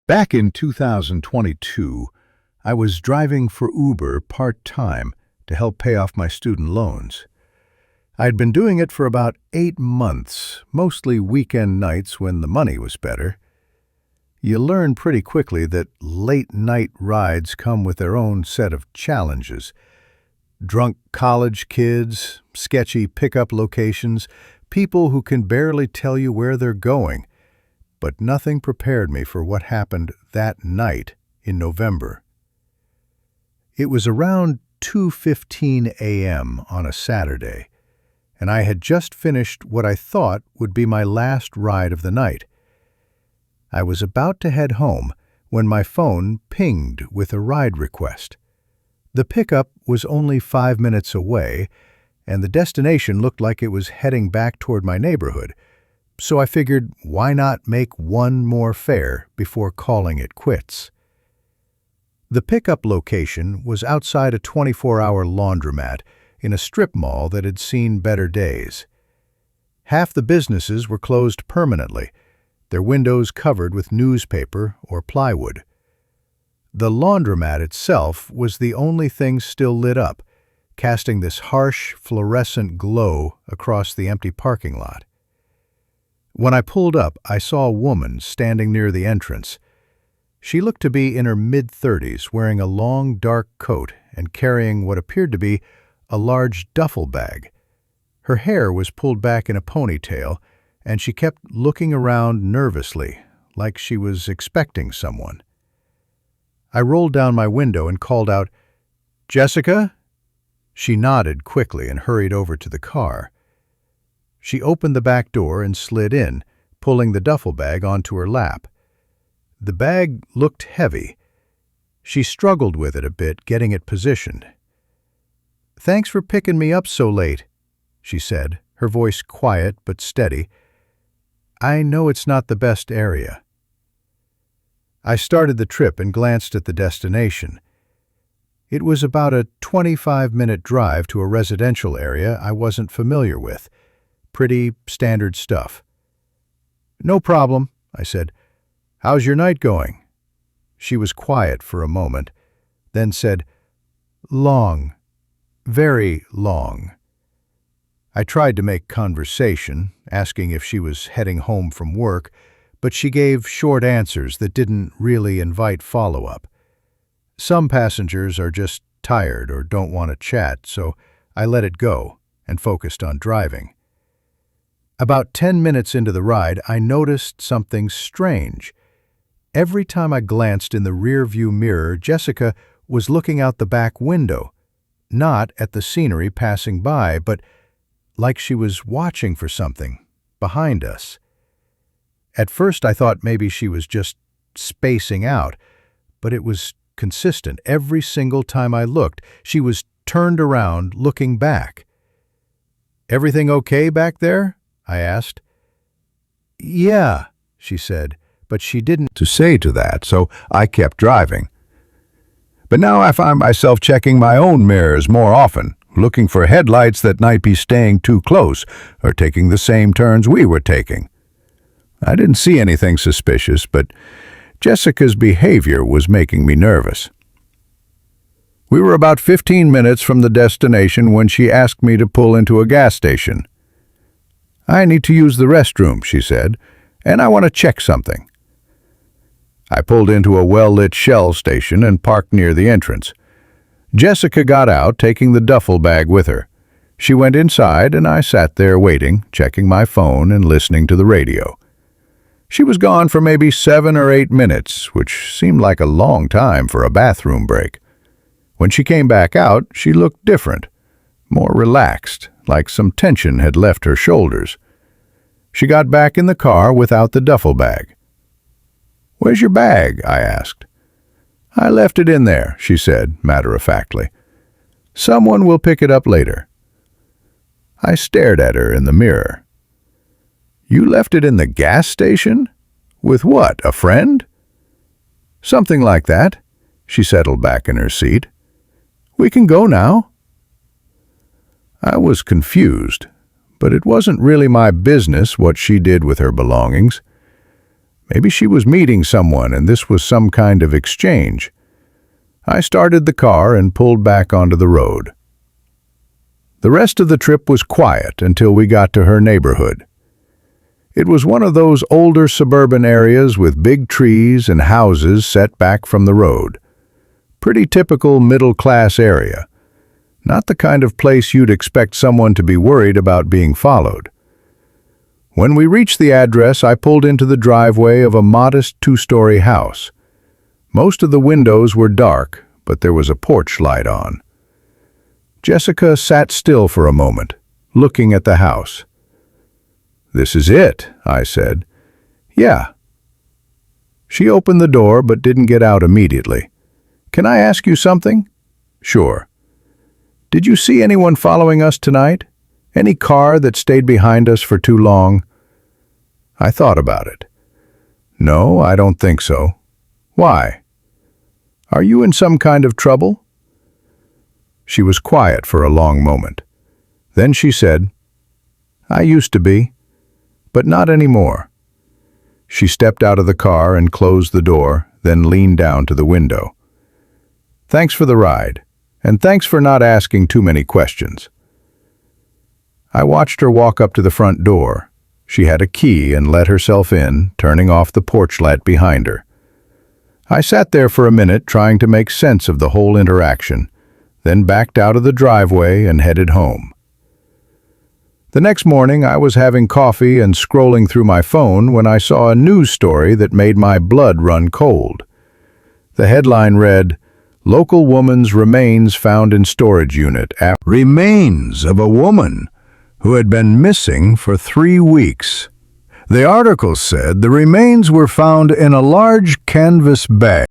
Back in 2022, I was driving for Uber part-time to help pay off my student loans. I'd been doing it for about 8 months, mostly weekend nights when the money was better. You learn pretty quickly that late-night rides come with their own set of challenges. Drunk college kids, sketchy pickup locations, people who can barely tell you where they're going. But nothing prepared me for what happened that night in November. It was around 2:15 a.m. on a Saturday, and I had just finished what I thought would be my last ride of the night. I was about to head home when my phone pinged with a ride request. The pickup was only 5 minutes away, and the destination looked like it was heading back toward my neighborhood, so I figured why not make one more fare before calling it quits. The pickup location was outside a 24-hour laundromat in a strip mall that had seen better days. Half the businesses were closed permanently, their windows covered with newspaper or plywood. The laundromat itself was the only thing still lit up, casting this harsh, fluorescent glow across the empty parking lot. When I pulled up, I saw a woman standing near the entrance. She looked to be in her mid-30s, wearing a long, dark coat and carrying what appeared to be a large duffel bag. Her hair was pulled back in a ponytail, and she kept looking around nervously, like she was expecting someone. I rolled down my window and called out, "Jessica?" She nodded quickly and hurried over to the car. She opened the back door and slid in, pulling the duffel bag onto her lap. The bag looked heavy. She struggled with it a bit, getting it positioned. "Thanks for picking me up so late," she said, her voice quiet but steady. "I know it's not the best area." I started the trip and glanced at the destination. It was about a 25-minute drive to a residential area I wasn't familiar with. Pretty standard stuff. "No problem," I said. "How's your night going?" She was quiet for a moment, then said, "Long. Very long." I tried to make conversation, asking if she was heading home from work, but she gave short answers that didn't really invite follow-up. Some passengers are just tired or don't want to chat, so I let it go and focused on driving. About 10 minutes into the ride, I noticed something strange. Every time I glanced in the rear-view mirror, Jessica was looking out the back window, not at the scenery passing by, but like she was watching for something behind us. At first, I thought maybe she was just spacing out, but it was consistent. Every single time I looked, she was turned around, looking back. "Everything okay back there?" I asked. "Yeah," she said, but she didn't to say to that, so I kept driving. But now I find myself checking my own mirrors more often, looking for headlights that might be staying too close or taking the same turns we were taking. I didn't see anything suspicious, but Jessica's behavior was making me nervous. We were about 15 minutes from the destination when she asked me to pull into a gas station. "I need to use the restroom," she said, "and I want to check something." I pulled into a well-lit Shell station and parked near the entrance. Jessica got out, taking the duffel bag with her. She went inside, and I sat there waiting, checking my phone and listening to the radio. She was gone for maybe 7 or 8 minutes, which seemed like a long time for a bathroom break. When she came back out, she looked different, more relaxed, like some tension had left her shoulders. She got back in the car without the duffel bag. "Where's your bag?" I asked. "I left it in there," she said, matter-of-factly. "Someone will pick it up later." I stared at her in the mirror. "You left it in the gas station? With what, a friend?" "Something like that." She settled back in her seat. "We can go now." I was confused, but it wasn't really my business what she did with her belongings. Maybe she was meeting someone and this was some kind of exchange. I started the car and pulled back onto the road. The rest of the trip was quiet until we got to her neighborhood. It was one of those older suburban areas with big trees and houses set back from the road. Pretty typical middle-class area. Not the kind of place you'd expect someone to be worried about being followed. When we reached the address, I pulled into the driveway of a modest two-story house. Most of the windows were dark, but there was a porch light on. Jessica sat still for a moment, looking at the house. "This is it," I said. "Yeah." She opened the door but didn't get out immediately. "Can I ask you something?" "Sure." "Did you see anyone following us tonight? Any car that stayed behind us for too long?" I thought about it. "No, I don't think so." "Why? Are you in some kind of trouble?" She was quiet for a long moment. Then she said, "I used to be, but not anymore." She stepped out of the car and closed the door, then leaned down to the window. "Thanks for the ride, and thanks for not asking too many questions." I watched her walk up to the front door. She had a key and let herself in, turning off the porch light behind her. I sat there for a minute trying to make sense of the whole interaction, then backed out of the driveway and headed home. The next morning, I was having coffee and scrolling through my phone when I saw a news story that made my blood run cold. The headline read, "Local woman's remains found in storage unit." Remains of a woman who had been missing for 3 weeks. The article said the remains were found in a large canvas bag.